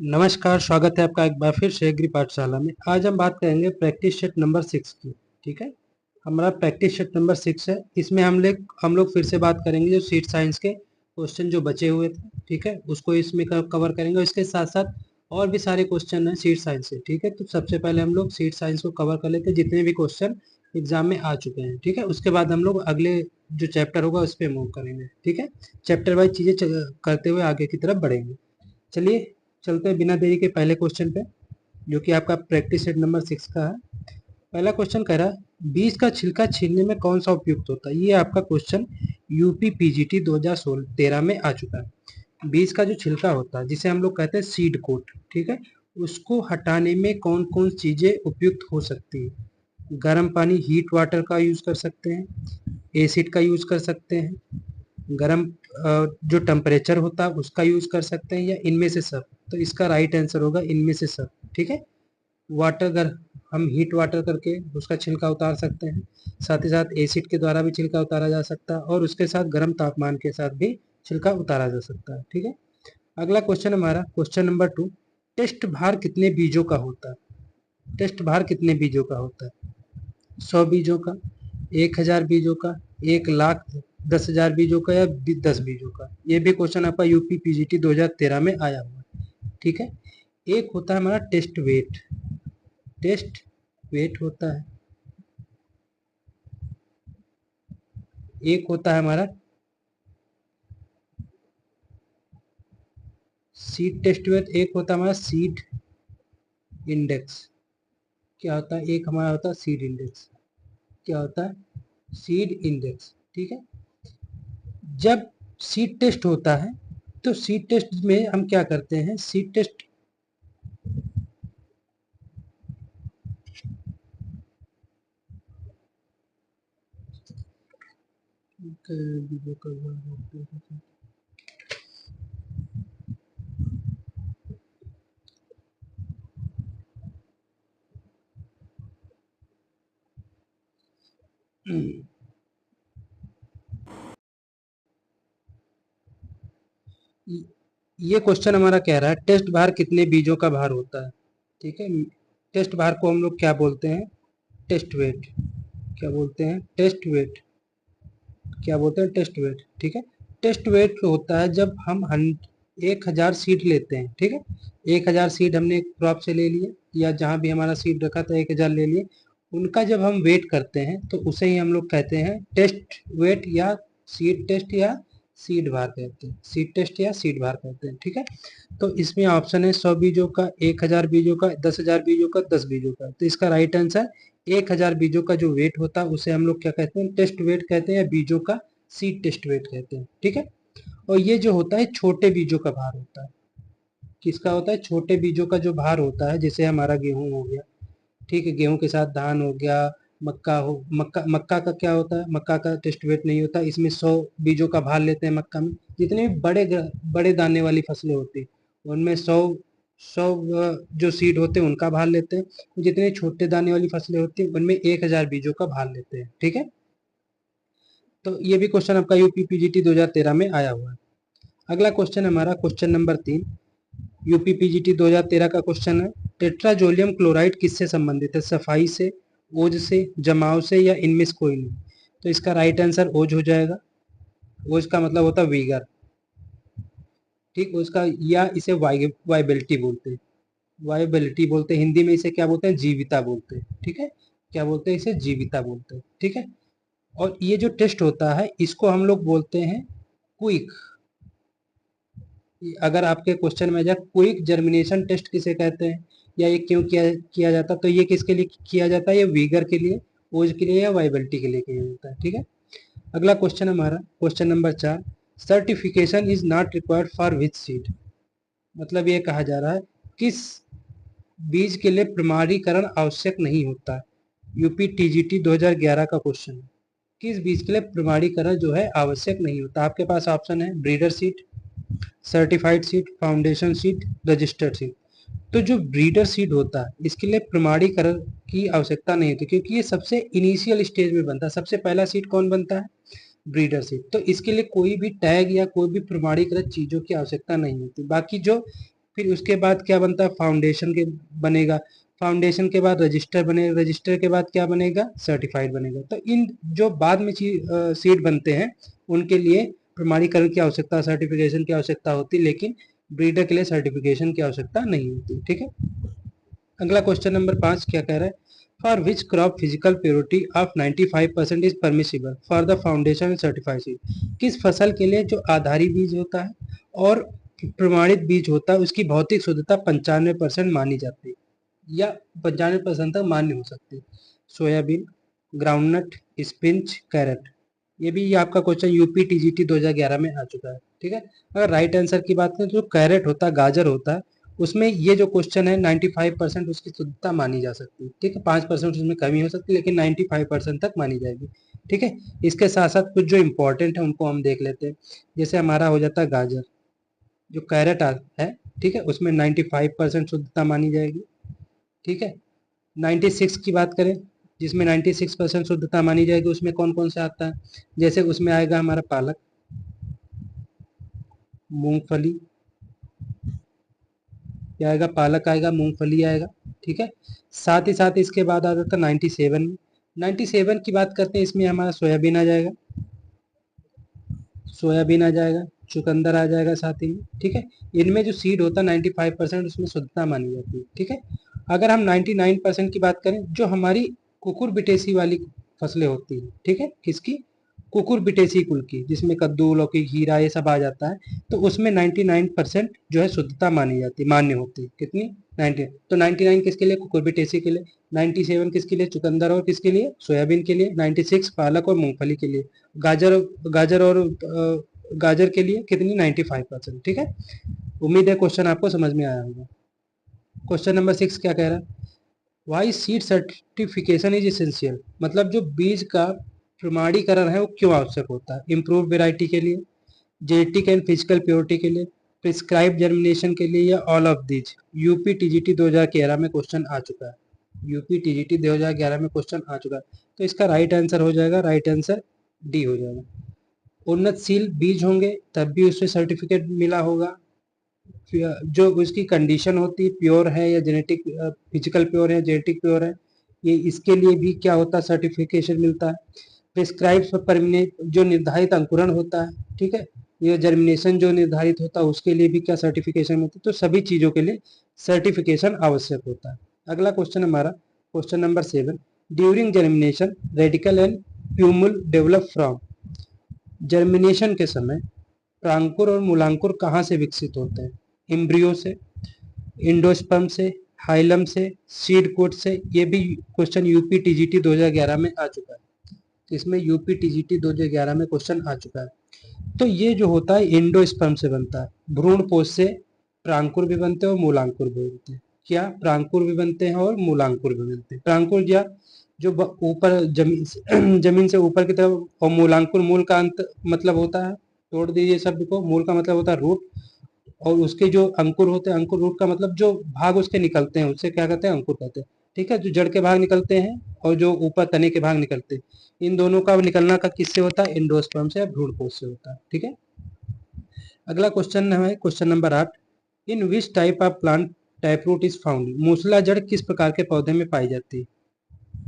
नमस्कार, स्वागत है आपका एक बार फिर से एग्री पाठशाला में। आज हम बात करेंगे प्रैक्टिस सेट नंबर 6 की। ठीक है, हमारा प्रैक्टिस सेट नंबर 6 है। इसमें हम लोग फिर से बात करेंगे जो सीट साइंस के क्वेश्चन जो बचे हुए थे। ठीक है, उसको इसमें कवर करेंगे। इसके साथ साथ और भी सारे क्वेश्चन हैं सीट साइंस से। ठीक है, तो सबसे पहले हम लोग सीट साइंस को कवर कर लेते हैं, जितने भी क्वेश्चन एग्जाम में आ चुके हैं। ठीक है, उसके बाद हम लोग अगले जो चैप्टर होगा उस पर मूव करेंगे। ठीक है, चैप्टर वाइज चीजें करते हुए आगे की तरफ बढ़ेंगे। चलिए चलते हैं बिना देरी के पहले क्वेश्चन पे, जो कि आपका प्रैक्टिस सेट नंबर 6 का है। पहला क्वेश्चन कह रहा है बीज का छिलका छीलने में कौन सा उपयुक्त होता है। ये आपका क्वेश्चन यूपी पीजीटी 2013 में आ चुका है। बीज का जो छिलका होता है जिसे हम लोग कहते हैं सीड कोट, ठीक है, उसको हटाने में कौन कौन चीजें उपयुक्त हो सकती है। गर्म पानी हीट वाटर का यूज कर सकते हैं, एसिड का यूज कर सकते हैं, गर्म जो टेम्परेचर होता है उसका यूज कर सकते हैं, या इनमें से सब। तो इसका राइट आंसर होगा इनमें से सब। ठीक है, वाटर अगर हम हीट वाटर करके उसका छिलका उतार सकते हैं, साथ ही साथ एसिड के द्वारा भी छिलका उतारा जा सकता है, और उसके साथ गर्म तापमान के साथ भी छिलका उतारा जा सकता है। ठीक है, अगला क्वेश्चन हमारा क्वेश्चन नंबर 2। टेस्ट भार कितने बीजों का होता है। टेस्ट भार कितने बीजों का होता है। 100 बीजों का, 1000 बीजों का, 1,00,000 10,000 बीजों का, या 10 बीजों का। ये भी क्वेश्चन आपका यूपी पीजीटी 2013 में आया हुआ है। ठीक है, एक होता है हमारा टेस्ट वेट। टेस्ट वेट होता है, एक होता है हमारा सीड टेस्ट वेट, एक होता है हमारा सीड इंडेक्स। क्या होता है, एक हमारा होता है सीड इंडेक्स। क्या होता है, सीड इंडेक्स। ठीक है, जब सीड टेस्ट होता है तो सीड टेस्ट में हम क्या करते हैं, सीड टेस्ट ये क्वेश्चन हमारा कह रहा है टेस्ट भार कितने बीजों का भार होता है। ठीक है, टेस्ट भार को हम लोग क्या बोलते हैं, टेस्ट वेट। क्या बोलते हैं, टेस्ट वेट। क्या बोलते हैं, टेस्ट वेट। ठीक है, टेस्ट वेट होता है जब हम 1000 सीड लेते हैं। ठीक है, 1000 सीड हमने एक क्रॉप से ले लिए, या जहाँ भी हमारा सीड रखा था 1000 ले लिए, उनका जब हम वेट करते हैं तो उसे ही हम लोग कहते हैं टेस्ट वेट, या सीड टेस्ट, या सीड भार कहते हैं। सीड टेस्ट या सीड भार कहते हैं। ठीक है, तो इसमें ऑप्शन है 100 बीजों का, 1000 बीजों का, 10,000 बीजों का, 10 बीजों का। तो इसका राइट आंसर 1000 बीजों का जो वेट होता है उसे हम लोग क्या कहते हैं, टेस्ट वेट कहते हैं, या बीजों का सीड टेस्ट वेट कहते हैं। ठीक है, और ये जो होता है छोटे बीजों का भार होता है। किसका होता है, छोटे बीजों का जो भार होता है, जैसे हमारा गेहूं हो गया। ठीक है, गेहूं के साथ धान हो गया, मक्का का क्या होता है, मक्का का टेस्ट वेट नहीं होता। इसमें 100 बीजों का भार लेते हैं मक्का में। जितने भी बड़े दाने वाली फसलें होती हैं उनमें 100 जो सीड होते हैं उनका भार लेते हैं। जितने छोटे दाने वाली फसलें होती हैं उनमें 1000 बीजों का भार लेते हैं। ठीक है, तो ये भी क्वेश्चन आपका यूपी पीजीटी 2013 में आया हुआ है। अगला क्वेश्चन हमारा क्वेश्चन नंबर 3, यूपी पीजीटी 2013 का क्वेश्चन है टेट्राजोलियम क्लोराइड किससे संबंधित है। सफाई से, ओज से, जमाव से, या इनमें से कोई नहीं। तो इसका राइट आंसर ओज हो जाएगा। ओज का मतलब होता है वीगर। ठीक, उसका, या इसे वाइबिलिटी बोलते हैं। वाइबिलिटी बोलते हैं, हिंदी में इसे क्या बोलते हैं, जीविता बोलते हैं। ठीक है, क्या बोलते हैं, इसे जीविता बोलते हैं। ठीक है, और ये जो टेस्ट होता है इसको हम लोग बोलते हैं क्विक। अगर आपके क्वेश्चन में जाए क्विक जर्मिनेशन टेस्ट किसे कहते हैं, या ये क्यों किया किया जाता है, तो ये किसके लिए किया जाता है, ये वीगर के लिए, ओज के लिए, या वाइबिलिटी के लिए किया जाता है। ठीक है, अगला क्वेश्चन हमारा question number 4, certification is not required for which seed. मतलब ये कहा जा रहा है किस बीज के लिए प्रमाणीकरण आवश्यक नहीं होता है। यूपी टीजीटी 2011 का क्वेश्चन है, किस बीज के लिए प्रमाणीकरण जो है आवश्यक नहीं होता। आपके पास ऑप्शन है breeder seed, certified seed, foundation seed, registered seed. तो जो ब्रीडर सीड होता है इसके लिए प्रमाणीकरण की आवश्यकता नहीं होती, क्योंकि ये सबसे इनिशियल स्टेज में बनता है। सबसे पहला सीड कौन बनता है, ब्रीडर सीड। तो इसके लिए कोई भी टैग या कोई भी प्रमाणीकृत चीजों की आवश्यकता नहीं होती। बाकी जो फिर उसके बाद क्या बनता है, फाउंडेशन के बनेगा, फाउंडेशन के बाद रजिस्टर बनेगा, रजिस्टर के बाद क्या बनेगा, सर्टिफाइड बनेगा। तो इन जो बाद में सीट बनते हैं उनके लिए प्रमाणीकरण की आवश्यकता, सर्टिफिकेशन की आवश्यकता होती, लेकिन ब्रीडर के लिए सर्टिफिकेशन की आवश्यकता नहीं होती। ठीक है। अगला क्वेश्चन नंबर 5 क्या कह रहा है, for which crop physical purity of 95% is permissible for the foundation certified seed. किस फसल के लिए जो आधारी बीज होता है और प्रमाणित बीज होता है उसकी भौतिक शुद्धता 95% मानी जाती है या 95% तक मान्य हो सकती है। Soybean, groundnut, spinach, carrot. ये भी आपका क्वेश्चन यूपी टीजीटी 2011 में आ चुका है। ठीक है। अगर राइट आंसर की बात करें तो जो कैरेट होता है, गाजर होता है, उसमें ये जो क्वेश्चन है 95% उसकी शुद्धता मानी जा सकती है। ठीक है। 5% उसमें कमी हो सकती है लेकिन 95% तक मानी जाएगी। ठीक है। इसके साथ साथ कुछ जो इंपॉर्टेंट है उनको हम देख लेते हैं। जैसे हमारा हो जाता है गाजर, जो कैरेट है, ठीक है, उसमें 95% शुद्धता मानी जाएगी। ठीक है। 96 की बात करें, जिसमें 96% शुद्धता मानी जाएगी, उसमें कौन कौन सा आता है, जैसे उसमें आएगा हमारा पालक, मूंगफली, क्या आएगा, पालक आएगा, मूंगफली आएगा। ठीक है। साथ ही साथ इसके बाद आ जाता है 97 में, 97 की बात करते हैं, इसमें हमारा सोयाबीन आ जाएगा, सोयाबीन आ जाएगा, चुकंदर आ जाएगा साथ ही में। ठीक है। इनमें जो सीड होता है 95% उसमें शुद्धता मानी जाती है। ठीक है। अगर हम 99% की बात करें, जो हमारी कुकुर बिटेसी वाली फसलें होती हैं, ठीक है, किसकी, कुकुर बिटेसी कुल की, जिसमें कद्दू, लौकी, खीरा ये सब आ जाता है, तो उसमें 99% जो है शुद्धता मानी जाती है, मान्य होती है। कितनी, 90। तो 99 किसके लिए, कुकुर बिटेसी के लिए, 97 किसके लिए, चुकंदर और किसके लिए, सोयाबीन के लिए, 96 पालक और मूंगफली के लिए, गाजर, गाजर और गाजर के लिए कितनी, 95%। ठीक है। उम्मीद है क्वेश्चन आपको समझ में आया होगा। क्वेश्चन नंबर 6 क्या कह रहा है, why seed certification is essential. मतलब जो बीज का प्रमाणीकरण है वो क्यों आवश्यक होता है, इम्प्रूव वेराइटी के लिए, जेनेटिक एंड फिजिकल प्योरिटी के लिए, प्रिस्क्राइब जर्मिनेशन के लिए, या all of these. UP TGT 2011 में क्वेश्चन आ चुका है, यूपी टीजीटी 2011 में क्वेश्चन आ चुका है। तो इसका राइट आंसर हो जाएगा, राइट आंसर डी हो जाएगा। उन्नतशील बीज होंगे तब भी उससे सर्टिफिकेट मिला होगा, जो उसकी कंडीशन होती है प्योर है या जेनेटिक फिजिकल प्योर है, जेनेटिक प्योर है, ये इसके लिए भी क्या होता है, सर्टिफिकेशन मिलता है। प्रिस्क्राइब परमिनेंट जो निर्धारित अंकुरण होता है, ठीक है, ये जर्मिनेशन जो निर्धारित होता है उसके लिए भी क्या सर्टिफिकेशन मिलता है। तो सभी चीजों के लिए सर्टिफिकेशन आवश्यक होता है। अगला क्वेश्चन हमारा question number 7, during germination radicle and plumule develop from. Germination के समय प्रांकुर और मूलांकुर कहाँ से विकसित होते हैं, एम्ब्रियो से, इंडोस्पर्म से, हाइलम से, सीड कोट से। ये भी क्वेश्चन यूपी टीजीटी 2011 में आ चुका है, इसमें यूपी टीजीटी 2011 में क्वेश्चन आ चुका है। तो ये जो होता है इंडोस्पर्म से बनता है, भ्रूण पोष से प्रांकुर भी बनते हैं और मूलांकुर भी बनते हैं। क्या, प्रांकुर भी बनते हैं और मूलांकुर भी बनते हैं। प्रांकुर या जो ऊपर जमीन जमीन से ऊपर की तरफ, और मूलांकुर मूल का अंत मतलब होता है, तोड़ दीजिए शब्द को, मूल का मतलब होता है रूट, और उसके जो अंकुर होते हैं, अंकुर रूट का मतलब जो भाग उसके निकलते हैं उससे क्या कहते हैं, अंकुर कहते हैं। ठीक है। जो जड़ के भाग निकलते हैं और जो ऊपर तने के भाग निकलते हैं, इन दोनों का निकलना का किससे होता है, एंडोस्पर्म से या भ्रूणपोष से होता है। ठीक है। अगला क्वेश्चन है question number 8, in which type of plant tap root is found. मूसला जड़ किस प्रकार के पौधे में पाई जाती है,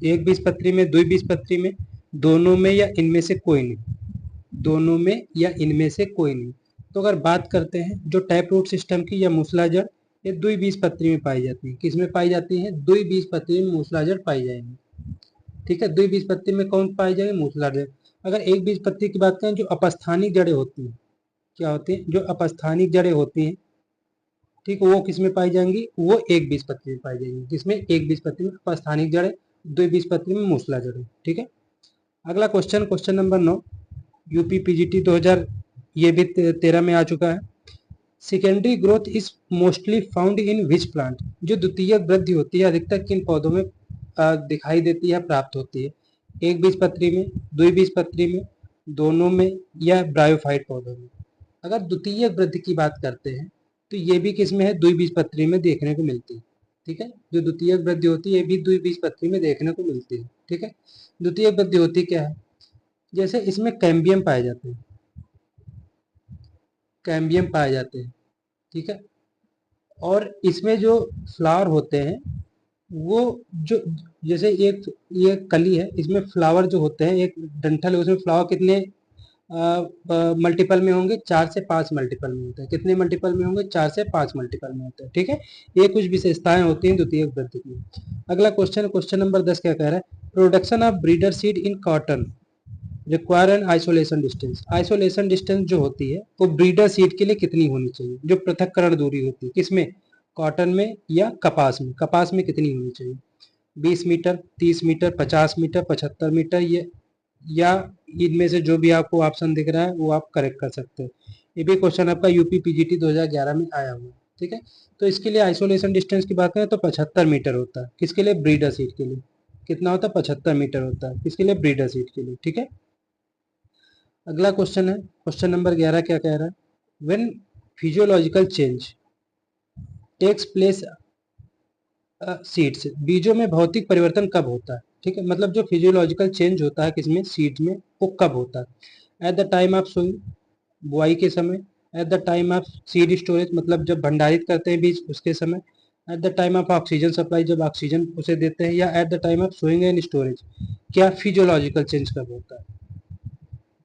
एक बीजपत्री में, द्विबीजपत्री में, दोनों में, या इनमें से कोई नहीं, दोनों में या इनमें से कोई नहीं। तो अगर बात करते हैं जो टैप रूट सिस्टम की या मूसलाजड़, ये द्विबीजपत्री में पाई जाती है। किस में पाई जाती है, द्विबीजपत्री में मूसलाजड़ पाई जाएगी। ठीक है। द्विबीजपत्री में कौन पाई जाएगी, मूसलाजड़। अगर एक बीजपत्री की बात करें, जो अपस्थानिक जड़ें होती हैं, क्या होती है, जो अपस्थानिक जड़ें होती हैं, ठीक, वो किस में पाई जाएंगी, वो एक बीजपत्री में पाई जाएंगी। किसमें, एक बीजपत्री में अपस्थानिक जड़ें, द्विबीजपत्री में मूसलाजड़। ठीक है। अगला question, question number 9, UP PGT 2000 ये भी 13 में आ चुका है। Secondary growth is mostly found in which plant. जो द्वितीय वृद्धि होती है अधिकतर किन पौधों में दिखाई देती है, प्राप्त होती है, एक बीजपत्री में, द्विबीजपत्री में, दोनों में, या ब्रायोफाइट पौधों में। अगर द्वितीय वृद्धि की बात करते हैं तो ये भी किसमें है, द्विबीजपत्री में देखने को मिलती है। ठीक है। जो द्वितीय वृद्धि होती है ये भी द्विबीजपत्री में देखने को मिलती है। ठीक है। द्वितीय वृद्धि होती क्या है, जैसे इसमें कैम्बियम पाए जाते हैं, कैम्बियम पाए जाते हैं। ठीक है। और इसमें जो फ्लावर होते हैं वो जो जैसे एक ये कली है, इसमें फ्लावर जो होते हैं, एक डंठल है उसमें फ्लावर कितने मल्टीपल में होंगे, 4 से 5 मल्टीपल में होते हैं। कितने मल्टीपल में होंगे, 4 से 5 मल्टीपल में होते हैं। ठीक है, ये कुछ विशेषताएं होती हैं द्वितीयक वृद्धि की। अगला क्वेश्चन, क्वेश्चन नंबर 10 क्या कह रहा है, production of breeder seed in cotton require an isolation distance. Isolation distance जो होती है वो ब्रीडर सीड के लिए कितनी होनी चाहिए, जो पृथक्करण दूरी होती है किसमें, कॉटन में या कपास में, कपास में कितनी होनी चाहिए, 20 मीटर, 30 मीटर, 50 मीटर, 75 मीटर, ये या इनमें से जो भी आपको ऑप्शन दिख रहा है वो आप करेक्ट कर सकते हैं। ये भी क्वेश्चन आपका यूपी पीजीटी 2011 में आया हुआ है। ठीक है, तो इसके लिए आइसोलेशन डिस्टेंस की बात करें तो 75 मीटर होता है। किसके लिए, ब्रीडर सीट के लिए। कितना होता है, 75 मीटर होता है। किसके लिए, ब्रीडर सीट के लिए। ठीक है, अगला क्वेश्चन है, क्वेश्चन नंबर 11 क्या कह रहा है, when physiological change takes place seeds, बीजों में भौतिक परिवर्तन कब होता है। ठीक है, मतलब जो फिजियोलॉजिकल चेंज होता है किसमें, सीड्स में, वो कब होता है, at the time of sowing, बुआई के समय, at the time of seed storage, मतलब जब भंडारित करते हैं बीज उसके समय, at the time of oxygen supply, जब ऑक्सीजन उसे देते हैं, या at the time of sowing and storage. क्या फिजियोलॉजिकल चेंज कब होता है।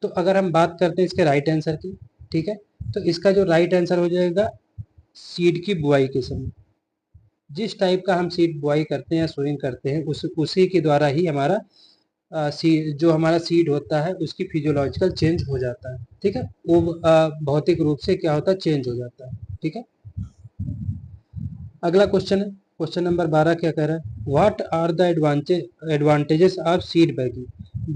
तो अगर हम बात करते हैं इसके राइट आंसर की, ठीक है, तो इसका जो राइट आंसर हो जाएगा सीड की बुआई के समय। जिस टाइप का हम सीड बुआई करते हैं या सोइंग करते हैं उसी के द्वारा ही हमारा जो हमारा सीड होता है उसकी फिजियोलॉजिकल चेंज हो जाता है। ठीक है, वो भौतिक रूप से क्या होता है, चेंज हो जाता है। ठीक है, अगला क्वेश्चन है, क्वेश्चन नंबर 12 क्या कह रहा है, what are the advantages of seed bagging.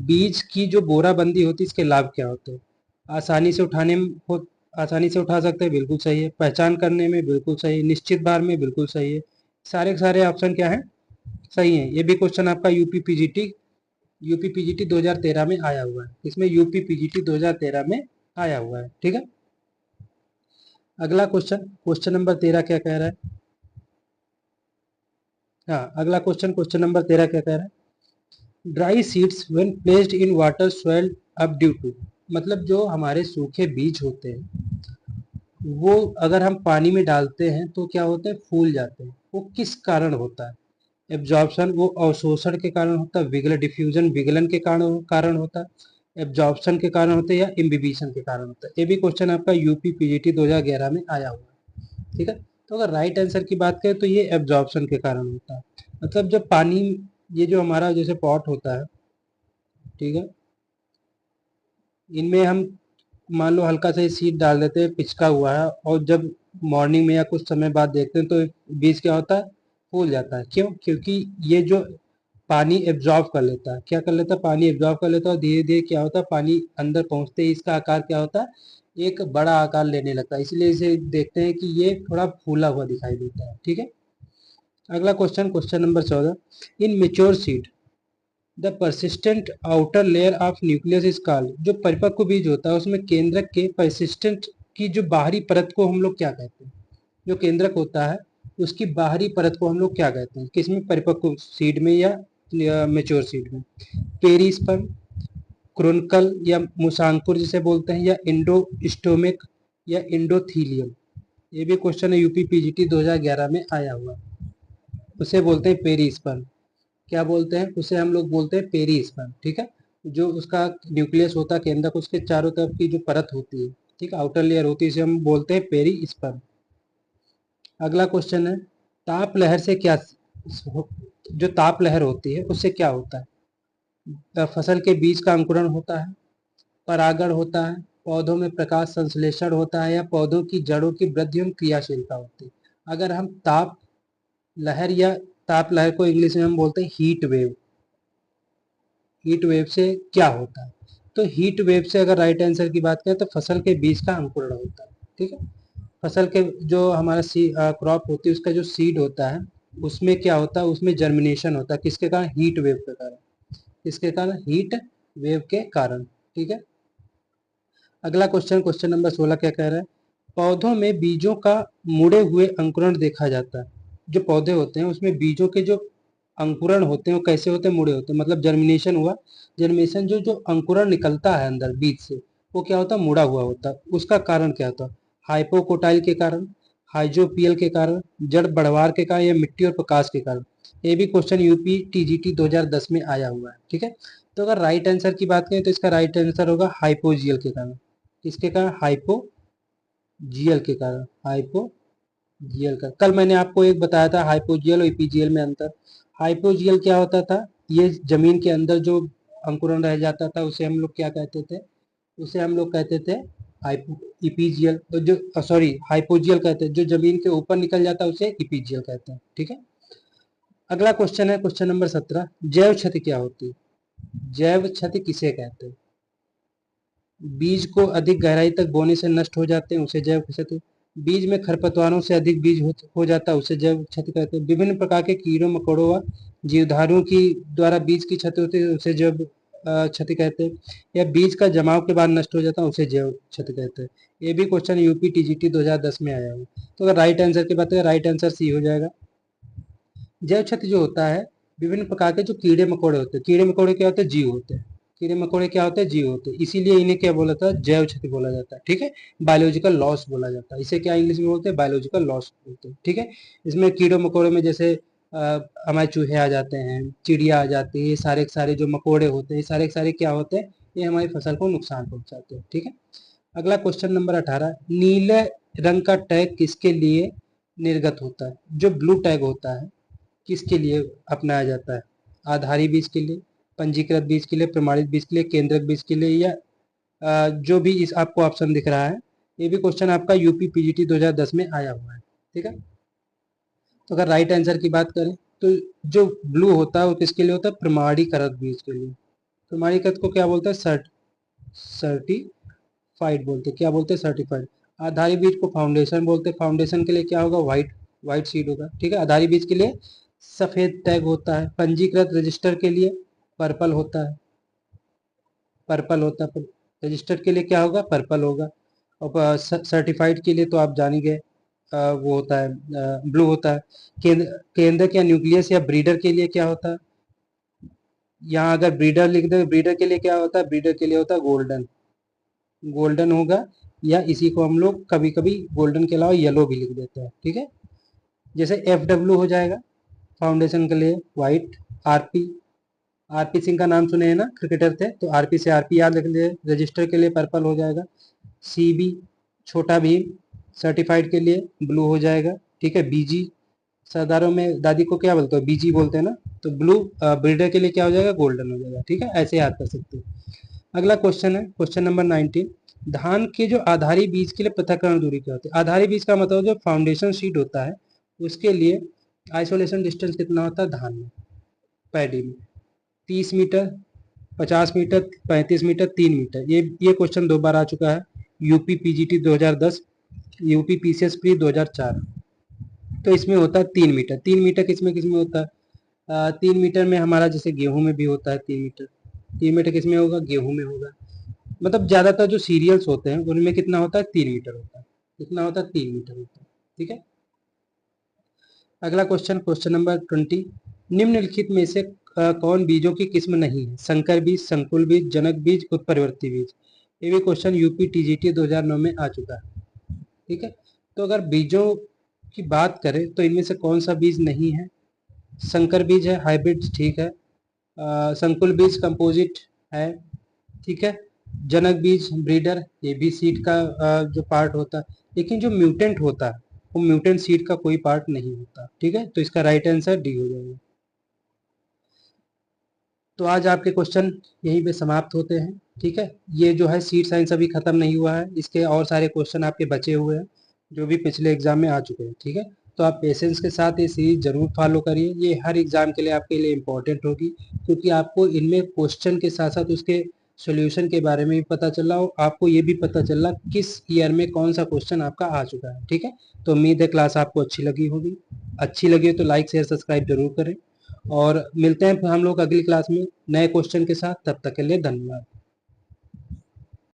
बीज की जो बोराबंदी होती है इसके लाभ क्या होते हैं। आसानी से उठाने में हो, आसानी से उठा सकते हैं, बिल्कुल सही है। पहचान करने में बिल्कुल सही है। निश्चित भार में बिल्कुल सही है। सारे के सारे ऑप्शन क्या है, सही है। ये भी क्वेश्चन आपका यूपी पीजीटी 2013 में आया हुआ है। इसमें यूपी पीजीटी 2013 में आया हुआ है। ठीक है, अगला क्वेश्चन, क्वेश्चन नंबर 13 क्या कह रहा है, हाँ अगला क्वेश्चन, क्वेश्चन नंबर 13 क्या कह रहा है, dry seeds when placed in water swelled up due to, मतलब जो हमारे सूखे बीज होते हैं वो अगर हम पानी में डालते हैं तो क्या होते हैं, फूल जाते हैं। वो किस कारण होता है, एब्जॉर्प्शन, वो अवशोषण के कारण होता है, विगलन डिफ्यूजन, विगलन के कारण कारण होता है, एब्जॉर्प्शन के कारण होता है, या इम्बिबिशन के कारण होता है। ये भी क्वेश्चन आपका यूपी पीजीटी 2011 में आया हुआ है। ठीक है, तो अगर राइट आंसर की बात करें तो ये एब्जॉर्प्शन के कारण होता है। मतलब जब पानी, ये जो हमारा जैसे पॉट होता है, ठीक है, इनमें हम मान लो हल्का सा सीड डाल देते हैं, पिचका हुआ है, और जब मॉर्निंग में या कुछ समय बाद देखते हैं तो बीज क्या होता है, फूल जाता है। क्यों, क्योंकि ये जो पानी एब्जॉर्ब कर लेता है, क्या कर लेता है, पानी एब्जॉर्ब कर लेता है, और धीरे धीरे क्या होता है, पानी अंदर पहुंचते ही इसका आकार क्या होता है, एक बड़ा आकार लेने लगता है। इसलिए इसे देखते हैं कि ये थोड़ा फूला हुआ दिखाई देता है। ठीक है, अगला question, question number 14, in mature seed the persistent outer layer of nucleus is called, जो परिपक्व बीज होता है उसमें केंद्रक के परसिस्टेंट की जो बाहरी परत को हम लोग क्या कहते हैं, जो केंद्रक होता है उसकी बाहरी परत को हम लोग क्या कहते हैं, किसमें, परिपक्व सीड में या मेच्योर सीड में, पेरिस्पर्म, क्रोनकल या मुसांकुर जिसे बोलते हैं, या इंडोस्टोमिक या इंडोथीलियम। ये भी क्वेश्चन है यूपी पीजीटी 2011 में आया हुआ, उसे बोलते हैं पेरिस्पर्म। क्या बोलते हैं उसे, हम लोग बोलते हैं पेरिस्पर्म। ठीक है, जो उसका न्यूक्लियस होता है केंद्रक, उसके चारों तरफ की जो परत होती है, ठीक है, आउटर लेयर होती है, इसे हम बोलते हैं पेरिस्पर्म। अगला क्वेश्चन है, ताप लहर से क्या, जो ताप लहर होती है उससे क्या होता है, फसल के बीज का अंकुरण होता है, परागण होता है, पौधों में प्रकाश संश्लेषण होता है, या पौधों की जड़ों की वृद्धि एवं क्रियाशीलता होती है। अगर हम ताप लहर, या ताप लहर को इंग्लिश में हम बोलते हैं हीट वेव, हीट वेव से क्या होता है, तो हीट वेव से अगर राइट आंसर की बात करें तो फसल के बीज का अंकुरण होता है। ठीक है, फसल के जो हमारा क्रॉप होती है उसका जो सीड होता है उसमें क्या होता है, उसमें जर्मिनेशन होता है, किसके कारण, हीट वेव के कारण, किसके कारण, हीट वेव के कारण। ठीक है, अगला क्वेश्चन, क्वेश्चन नंबर 16 क्या कह रहा है, पौधों में बीजों का मुड़े हुए अंकुरण देखा जाता है। जो पौधे होते हैं उसमें बीजों के जो अंकुरण होते हैं वो कैसे होते हैं, मुड़े होते हैं, मतलब जर्मिनेशन हुआ, जर्मिनेशन जो जो अंकुरण निकलता है अंदर बीज से वो क्या होता है, मुड़ा हुआ होता है। उसका कारण क्या होता है, हाइपोकोटाइल के कारण, हाइड्रोपीएल के कारण, जड़ बढ़वार के कारण, या मिट्टी और प्रकाश के कारण। ये भी क्वेश्चन यूपी टीजीटी 2010 में आया हुआ है। ठीक है, तो अगर राइट आंसर की बात करें तो इसका राइट आंसर होगा हाइपोजियल के कारण। किसके कारण? हाइपोजियल के कारण। हाइपोजियल का कल मैंने आपको एक बताया था, हाइपोजियल और इपीजियल में अंतर। हाइपोजियल क्या होता था? ये जमीन के अंदर जो अंकुरन रह जाता था उसे हम लोग क्या कहते थे? उसे हम लोग कहते थे इपीजियल। तो जो सॉरी हाइपोजियल कहते हैं, जो जमीन के ऊपर निकल जाता है उसे इपीजियल कहते हैं। ठीक है, अगला क्वेश्चन है क्वेश्चन नंबर 17। जैव क्षति क्या होती है? जैव क्षति किसे कहते हैं? बीज को अधिक गहराई तक बोने से नष्ट हो जाते हैं, उसे जैव क्षति। बीज में खरपतवारों से अधिक बीज हो जाता है, उसे जैव क्षति कहते हैं। विभिन्न प्रकार के कीड़ों मकोड़ों व जीवधारियों की द्वारा बीज की क्षति होती है, उसे जैव क्षति कहते हैं। या बीज का जमाव के बाद नष्ट हो जाता है, उसे जैव क्षति कहते हैं। ये भी क्वेश्चन यूपी टीजीटी 2010 में आया है। तो अगर राइट आंसर की बात करें, राइट आंसर सी हो जाएगा। जैव क्षति जो होता है, विभिन्न प्रकार के जो कीड़े मकोड़े होते हैं, कीड़े मकोड़े क्या होते हैं? जीव होते हैं। कीड़े मकोड़े क्या होते हैं? जीव होते हैं, इसीलिए इन्हें क्या बोला था? जैव क्षति बोला जाता है। ठीक है, बायोलॉजिकल लॉस बोला जाता है, इसे क्या इंग्लिश में बोलते हैं? बायोलॉजिकल लॉस बोलते हैं। ठीक है, इसमें कीड़े मकोड़े में जैसे हमारे चूहे आ जाते हैं, चिड़िया आ जाती है, ये सारे के सारे जो मकोड़े होते हैं, सारे के सारे क्या होते हैं? ये हमारी फसल को नुकसान पहुंचाते हैं। ठीक है, अगला क्वेश्चन नंबर 18। नीले रंग का टैग किसके लिए निर्गत होता है? जो ब्लू टैग होता है किसके लिए अपनाया जाता है? आधारी बीज के लिए, पंजीकृत बीज के लिए, प्रमाणित बीज के लिए, केंद्रक बीज के लिए, या जो भी इस आपको ऑप्शन दिख रहा है। ये भी क्वेश्चन आपका यूपी पीजीटी 2010 में आया हुआ है। ठीक है, तो अगर राइट आंसर की बात करें तो जो ब्लू होता है वो किसके लिए होता है? प्रमाणीकृत बीज के लिए। प्रमाणीकृत को क्या बोलते हैं? सर्टिफाइड बोलते हैं। क्या बोलते हैं? सर्टिफाइड। आधारी बीज को फाउंडेशन बोलते हैं। फाउंडेशन के लिए क्या होगा? व्हाइट सीड होगा। ठीक है, आधारी बीज के लिए सफेद टैग होता है। पंजीकृत रजिस्टर के लिए पर्पल होता है। रजिस्टर के लिए क्या होगा? पर्पल होगा। और सर्टिफाइड के लिए तो आप जान ही गए, वो होता है ब्लू होता है। केंद्रक या न्यूक्लियस या ब्रीडर के लिए क्या होता है? यहाँ अगर ब्रीडर लिख दे, ब्रीडर के लिए क्या होता है? ब्रीडर के लिए होता है गोल्डन होगा, या इसी को हम लोग कभी कभी गोल्डन के अलावा येलो भी लिख देते हैं। ठीक है, जैसे FW हो जाएगा फाउंडेशन के लिए व्हाइट। आरपी सिंह का नाम सुने हैं ना, क्रिकेटर थे, तो आरपी से आरपी याद रख लिए। रजिस्टर के लिए पर्पल हो जाएगा। CB छोटा भीम सर्टिफाइड के लिए ब्लू हो जाएगा। ठीक है, BG सरदारों में दादी को क्या बोलते हैं? BG बोलते हैं ना, तो ब्लू ब्रीडर के लिए क्या हो जाएगा? गोल्डन हो जाएगा। ठीक है, ऐसे याद कर सकते हो। अगला क्वेश्चन है क्वेश्चन नंबर 19। धान के जो आधारी बीज के लिए पृथक्करण दूरी क्या होती है? आधारी बीज का मतलब जो फाउंडेशन शीट होता है उसके लिए आइसोलेशन डिस्टेंस कितना होता है धान में? पैडी में 30 मीटर, 50 मीटर, 35 मीटर, 3 मीटर। ये क्वेश्चन 2 बार आ चुका है, UP PGT 2010, UP PCS pre 2004। तो इसमें होता है 3 मीटर। 3 मीटर किसमें किसमें होता है? 3 मीटर में हमारा जैसे गेहूं में भी होता है 3 मीटर। 3 मीटर किसमें होगा? गेहूं में होगा। मतलब ज्यादातर जो सीरियल्स होते हैं उनमें कितना होता है? 3 मीटर होता है। कितना होता है? 3 मीटर होता है। ठीक है, अगला क्वेश्चन क्वेश्चन नंबर 20। निम्नलिखित में से कौन बीजों की किस्म नहीं है? संकर बीज, संकुल बीज, जनक बीज, उत्परिवर्ती बीज। ये भी क्वेश्चन यूपी टीजीटी 2009 में आ चुका है। ठीक है, तो अगर बीजों की बात करें तो इनमें से कौन सा बीज नहीं है? संकर बीज है, हाइब्रिड ठीक है। संकुल बीज कंपोजिट है। ठीक है, जनक बीज ब्रीडर, ये भी सीड का जो पार्ट होता है, लेकिन जो म्यूटेंट होता है वो म्यूटेंट सीड का कोई पार्ट नहीं होता। ठीक है, तो इसका राइट आंसर डी हो जाएगा। तो आज आपके क्वेश्चन यहीं पे समाप्त होते हैं। ठीक है, ये जो है सीड साइंस अभी खत्म नहीं हुआ है, इसके और सारे क्वेश्चन आपके बचे हुए हैं जो भी पिछले एग्जाम में आ चुके हैं। ठीक है, तो आप पेशेंस के साथ ये सीरीज जरूर फॉलो करिए, ये हर एग्जाम के लिए आपके लिए इम्पोर्टेंट होगी, क्योंकि आपको इनमें क्वेश्चन के साथ साथ उसके सोल्यूशन के बारे में भी पता चल रहा हो, आपको ये भी पता चल रहा किस ईयर में कौन सा क्वेश्चन आपका आ चुका है। ठीक है, तो उम्मीद है क्लास आपको अच्छी लगी होगी। अच्छी लगी हो तो लाइक शेयर सब्सक्राइब जरूर करें, और मिलते हैं हम लोग अगली क्लास में नए क्वेश्चन के साथ। तब तक के लिए धन्यवाद।